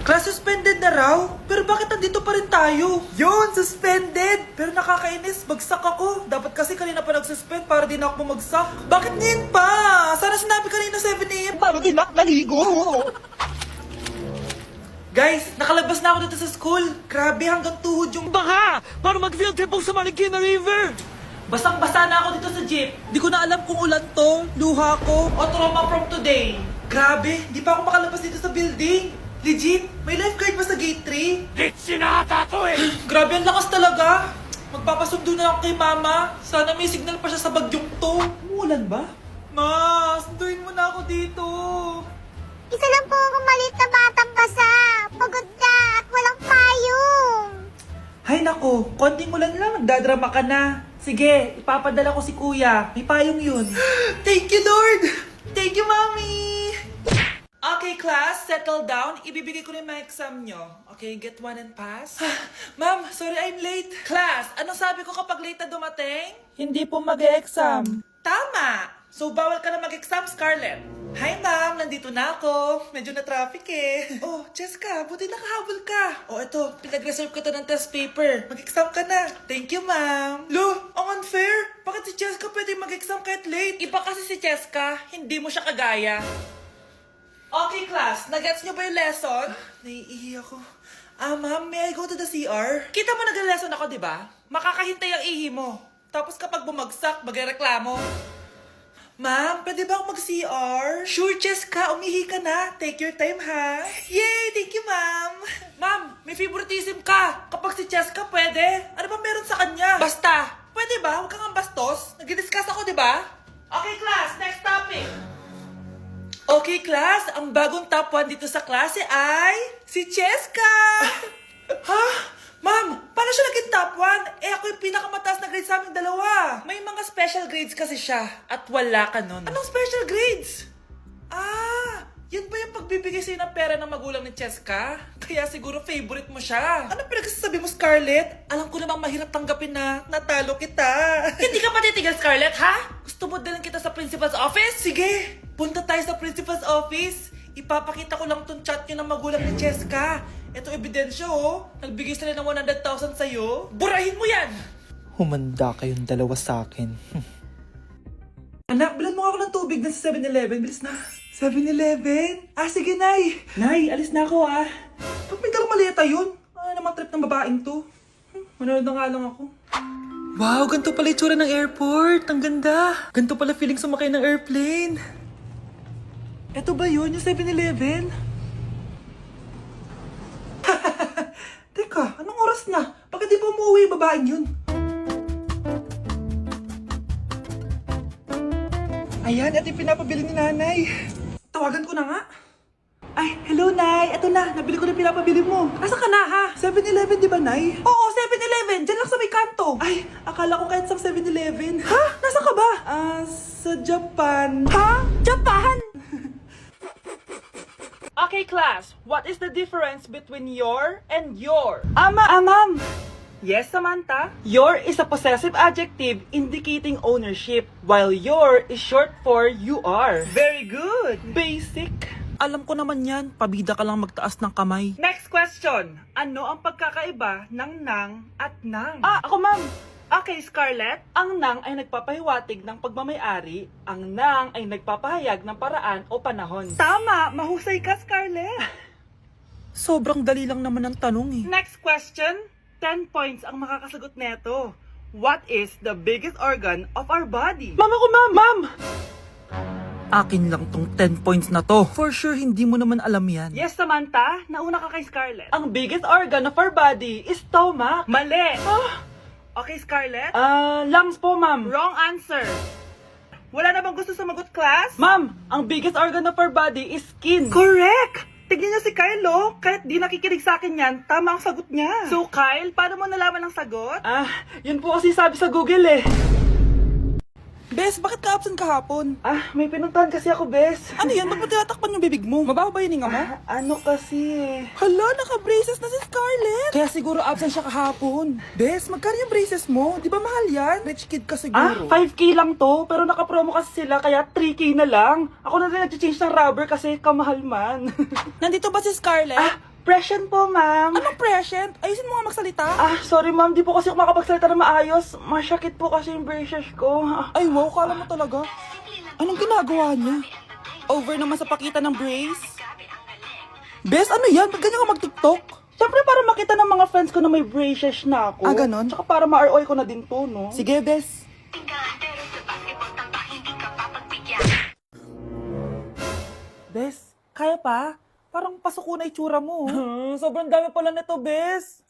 Class suspended na raw? Pero bakit nandito pa rin tayo? Yun, suspended! Pero nakakainis, bagsak ako. Dapat kasi kanina pa nag-suspend para di na ako bumagsak. Bakit ngayon pa? Sana sinabi kanina 7 AM. Paano din naligo? Guys, nakalabas na ako dito sa school. Grabe, hanggang tuhod yung... Baka! Paano mag-field trip sa Marikina River? Basang-basa na ako dito sa jeep. Di ko na alam kung ulan to, luha ko, o trauma from today. Grabe, di pa ako makalabas dito sa building. Legit, may lifeguard ba sa gate 3? It's sinata to eh! Grabe, ang lakas talaga. Magpapasundo na ako kay mama. Sana may signal pa siya sa bagyong to. Umulan ba? Ma, sunduin mo na ako dito. Isa lang po akong maliit na batang basa. Pagod ka at walang payong. Hay nako, konting ulan lang, nagdadrama ka na. Sige, ipapadala ko si kuya. May payong yun. Thank you, Lord! Thank you, Mommy! Okay, class, settle down. Ibibigay ko na yung mga exam nyo. Okay, get one and pass. Ma'am, sorry I'm late. Class, anong sabi ko kapag late na dumating? Hindi po mag-exam. Tama! So, bawal ka na mag-exam, Scarlett. Hi, ma'am. Nandito na ako. Medyo na-traffic eh. Oh, Jessica, buti nakahabol ka. Oh, eto, pinag-reserve ko to ng test paper. Mag-exam ka na. Thank you, ma'am. Lo, ang unfair. Bakit si Jessica pwede mag-exam kahit late? Iba kasi si Jessica, hindi mo siya kagaya. Okay, class. Nagets niyo ba yung lesson? Naiihi ako. Ma'am, may I go to the CR? Kita mo nag-lesson ako, di ba? Makakahintay ang ihi mo. Tapos kapag bumagsak, magreklamo. Ma'am, pwede ba akong mag-CR? Sure, Jessica. Umihi ka na. Take your time, ha? Yay! Thank you, ma'am. Ma'am, may favoritism ka. Kapag si Jessica, pwede. Ano ba meron sa kanya? Basta. Pwede ba? Huwag kang bastos. Nag-discuss ako, di ba? Okay, class. Next topic. Okay, class. Ang bagong top 1 dito sa klase ay... si Cheska! Ha? Ma'am, paano siya naging top 1? Eh, ako yung pinakamataas na grade sa aming dalawa. May mga special grades kasi siya. At wala ka nun. Anong special grades? Yan ba yung pagbibigay sa'yo ng pera ng magulang ni Cheska? Kaya siguro favorite mo siya. Ano pinagsasabi mo, Scarlett? Alam ko namang mahirap tanggapin na natalo kita. Hindi ka patitigil, Scarlett, ha? Gusto mo dalhin kita sa principal's office? Sige, punta tayo sa principal's office. Ipapakita ko lang tong chat nyo ng magulang ni Cheska. Ito ebidensya, oh. Nagbigay sila ng 100,000 sa'yo. Burahin mo yan! Humanda kayong dalawa sa akin. Anak, bilan mo ako ng tubig na sa 7-Eleven. Bilis na. 7-Eleven? Sige, Nay. Nay, alis na ako, Pag may dalang maleta yun. Namang trip ng babaeng to. Manonood na nga lang ako. Wow, ganito pala itsura ng airport. Ang ganda. Ganito pala feeling sumakay ng airplane. Eto ba yun, yung 7-Eleven? Teka, anong oras na? Bakit di pa umuwi yung babaeng yun? Ayan, ito yung pinapabili ni nanay. Tawagan ko na nga. Ay, hello, Nay. Eto na, nabili ko na pinapabili mo. Asa ka na, ha? 7-Eleven, di ba, Nay? Oo, 7-Eleven. Diyan lang sa may kanto. Ay, akala ko kahit sa 7-Eleven. Ha? Nasa ka ba? Sa Japan. Ha? Japan? Okay, class. What is the difference between your and your? Ma'am. Yes, Samantha? Your is a possessive adjective indicating ownership, while your is short for you are. Very good. Basic. Alam ko naman yan. Pabida ka lang magtaas ng kamay. Next question. Ano ang pagkakaiba ng nang at nang? Ako, ma'am. Okay, Scarlett. Ang nang ay nagpapahiwatig ng pagmamayari. Ang nang ay nagpapahayag ng paraan o panahon. Tama! Mahusay ka, Scarlett. Sobrang dali lang naman ang tanong, Next question. 10 points ang makakasagot neto. What is the biggest organ of our body? Ma'am ako, ma'am! Akin lang tong 10 points na to. For sure, hindi mo naman alam yan. Yes, Samantha. Nauna ka kay Scarlett. Ang biggest organ of our body is stomach. Mali! Okay, Scarlett? Lungs po, ma'am. Wrong answer. Wala na bang gusto sumagot, class? Ma'am, ang biggest organ of our body is skin. Correct! Tignan niyo si Kyle, Kahit di nakikinig sa akin yan, tama ang sagot niya. So, Kyle, paano mo nalaman ang sagot? Yun po kasi sabi sa Google, Bes, bakit ka absent kahapon? May pinuntahan kasi ako, Bes. Ano yan? Ba't mo tinatakpan yung bibig mo? Mababa ba yung hininga mo? Ano kasi Hala, naka-braces na si Scarlett. Kaya siguro absent siya kahapon. Bes, magkano yung braces mo? Di ba mahal yan? Rich kid ka siguro. 5K lang to, pero naka-promo kasi sila, kaya 3K na lang. Ako na rin nag-change ng rubber kasi kamahal man. Nandito ba si Scarlett? Present po, ma'am. Anong present? Ayusin mo nga magsalita. Sorry ma'am, di po kasi ako makapagsalita na maayos. Masyakit po kasi yung braces ko. Ay, wow, kala mo talaga. Anong ginagawa niya? Over naman sa pakita ng brace. Bes, ano yan? Ba't ganyan ka mag-tiktok? Siyempre para makita ng mga friends ko na may braces na ako. Ganon? Tsaka para ma-ROI ko na din to, no? Sige, Bes. Bes, kaya pa? Parang pasuko na itsura mo. Sobrang dami pala nito, Bes.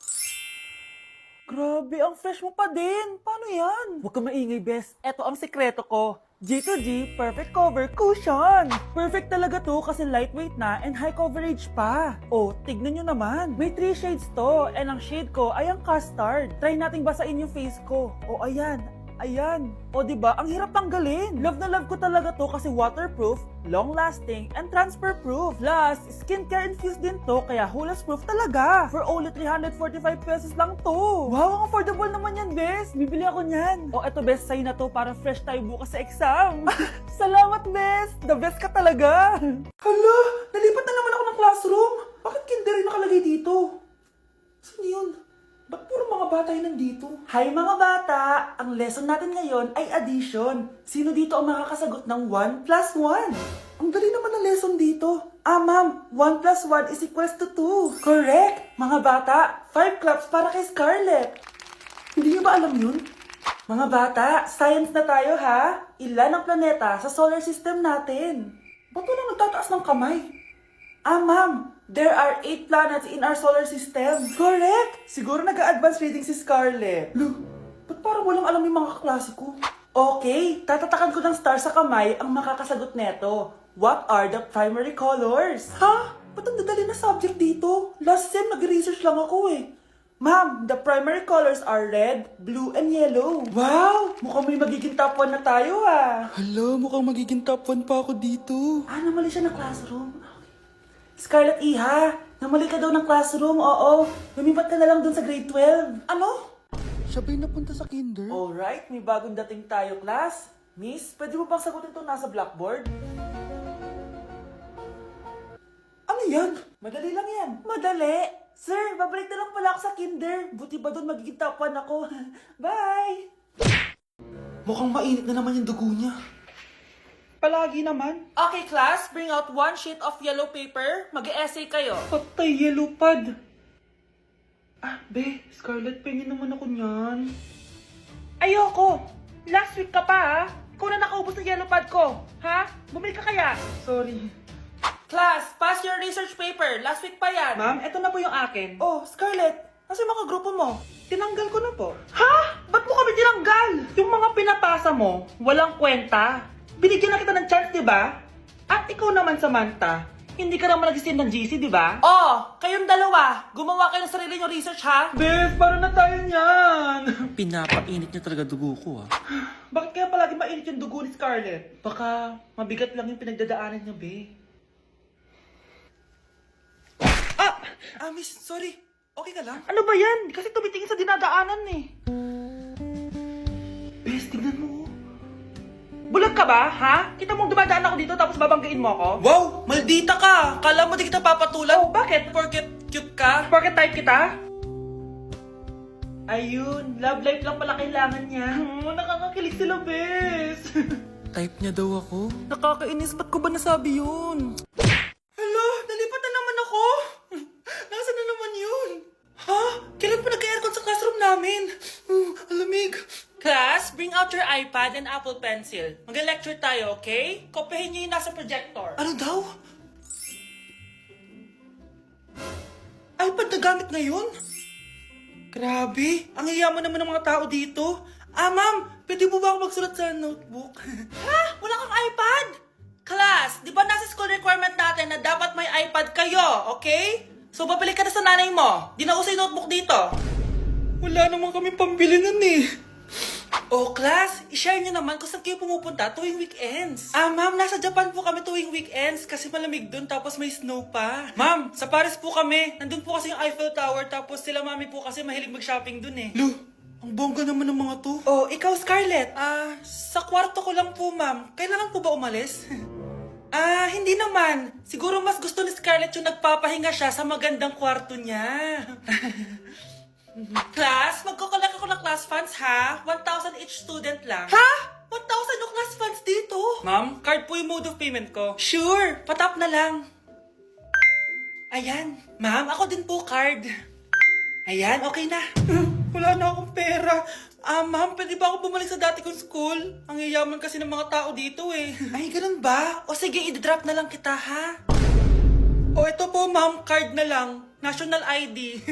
Grabe, ang fresh mo pa din. Paano yan? Huwag ka maingay, Bes. Eto ang sekreto ko. G2G Perfect Cover Cushion. Perfect talaga to kasi lightweight na and high coverage pa. Oh, tignan nyo naman. May 3 shades to and ang shade ko ay ang custard. Try nating basain yung face ko. Oh, ayan. Ayan. O, diba? Ang hirap tanggalin. Love na love ko talaga to kasi waterproof, long-lasting, and transfer-proof. Plus, skincare infused din to kaya hulas-proof talaga. For only 345 pesos lang to. Wow, ang affordable naman yan, Bes. Bibili ako niyan. O, eto, Bes, sa'yo na to para fresh tayo bukas sa exam. Salamat, Bes. The best ka talaga. Hala, nalipat na naman ako ng classroom. Bakit kinder yung nakalagay dito? Saan yun? Ba't puro mga bata yun nandito? Hi mga bata! Ang lesson natin ngayon ay addition. Sino dito ang makakasagot ng 1 plus 1? Ang dali naman ng lesson dito. Ma'am, 1 plus 1 is equals to 2. Correct! Mga bata, 5 claps para kay Scarlett. Hindi niyo ba alam yun? Mga bata, science na tayo ha? Ilan ang planeta sa solar system natin? Ba't walang nagtataas ng kamay? Ma'am, there are 8 planets in our solar system. Correct! Siguro nag-a-advance reading si Scarlett. Ba't parang walang alam yung mga kaklase ko? Okay, tatatakan ko ng star sa kamay ang makakasagot neto. What are the primary colors? Ha? Ba't ang dadali na subject dito? Last sem, nag-research lang ako eh. Ma'am, the primary colors are red, blue, and yellow. Wow! Mukhang may magiging top 1 na tayo ah. Hala, mukhang magiging top 1 pa ako dito. Namali siya ng classroom. Scarlett Iha, namali ka daw ng classroom, oo. Lumipat ka na lang dun sa grade 12. Ano? Siya ba'y napunta sa kinder? Alright, may bagong dating tayo, class. Miss, pwede mo bang sagutin itong nasa blackboard? Ano yan? Madali lang yan. Madali? Sir, babalik na lang pala ako sa kinder. Buti ba doon magiging top 1 ako? Bye! Mukhang mainit na naman yung dugo niya. Palagi naman. Okay, class. Bring out 1 sheet of yellow paper. Mag-essay kayo. Patay, yellow pad. Be, Scarlett, pengin naman ako niyan. Ayoko. Last week ka pa, ha? Ikaw na nakaubos ng yellow pad ko. Ha? Bumili ka kaya? Sorry. Class, pass your research paper. Last week pa yan. Ma'am, eto na po yung akin. Oh, Scarlett. Nasa yung mga grupo mo? Tinanggal ko na po. Ha? Ba't mo kami tinanggal? Yung mga pinapasa mo, walang kwenta. Binigyan na kita ng chance, di ba? At ikaw naman, Samantha, hindi ka naman nag-send ng GC, di ba? Oh, kayong dalawa, gumawa kayo ng sarili nyo research, ha? Bes, paano na tayo niyan? Pinapainit niya talaga dugo ko, ah. Bakit kaya palagi mainit yung dugo ni Scarlett? Baka mabigat lang yung pinagdadaanan niya, be. Miss, sorry. Okay ka lang? Ano ba yan? Kasi tumitingin sa dinadaanan, eh. Bes, tignan mo. Bulag ka ba, ha? Kita mong dumadaan ako dito tapos babanggain mo ako? Wow! Maldita ka! Kala mo di kita papatulan? Oh, bakit? Porket cute ka? Porket type kita? Ayun, love life lang pala kailangan niya. Nakakakilig sila, bes. Type niya daw ako? Nakakainis, ba't ko ba nasabi yun? Hello, nalipat na naman ako. Nasaan na naman yun? Ha? Kailan pa nagka-aircon sa classroom namin? Alamig. Class, bring out your iPad and Apple Pencil. Mag-lecture tayo, okay? Kopyahin niyo yung nasa projector. Ano daw? iPad na gamit ngayon? Grabe, ang hiyaman naman ng mga tao dito. Ma'am, pwede mo ba ako magsulat sa notebook? Ha? Wala kang iPad? Class, di ba nasa school requirement natin na dapat may iPad kayo, okay? So, babalik ka na sa nanay mo. Di na uso yung notebook dito. Wala naman kami pambili nun eh. Oh, class, i-share nyo naman kung saan kayo pumupunta tuwing weekends. Ma'am, nasa Japan po kami tuwing weekends kasi malamig dun tapos may snow pa. Ma'am, sa Paris po kami. Nandun po kasi yung Eiffel Tower tapos sila mami po kasi mahilig mag-shopping dun eh. Lu, ang bongga naman ng mga to. Oh, ikaw Scarlett. Sa kwarto ko lang po, ma'am. Kailangan po ba umalis? Hindi naman. Siguro mas gusto ni Scarlett yung nagpapahinga siya sa magandang kwarto niya. Class, magkukulak ako ng class funds ha? 1,000 each student lang. Ha? 1,000 yung class funds dito? Ma'am, card po yung mode of payment ko. Sure, patap na lang. Ayan. Ma'am, ako din po card. Ayan, okay na. Wala na akong pera. Ma'am, pwede ba ako bumalik sa dati kong school? Ang yayaman kasi ng mga tao dito eh. Ay, ganun ba? O sige, i-drop na lang kita ha? O ito po ma'am, card na lang. National ID.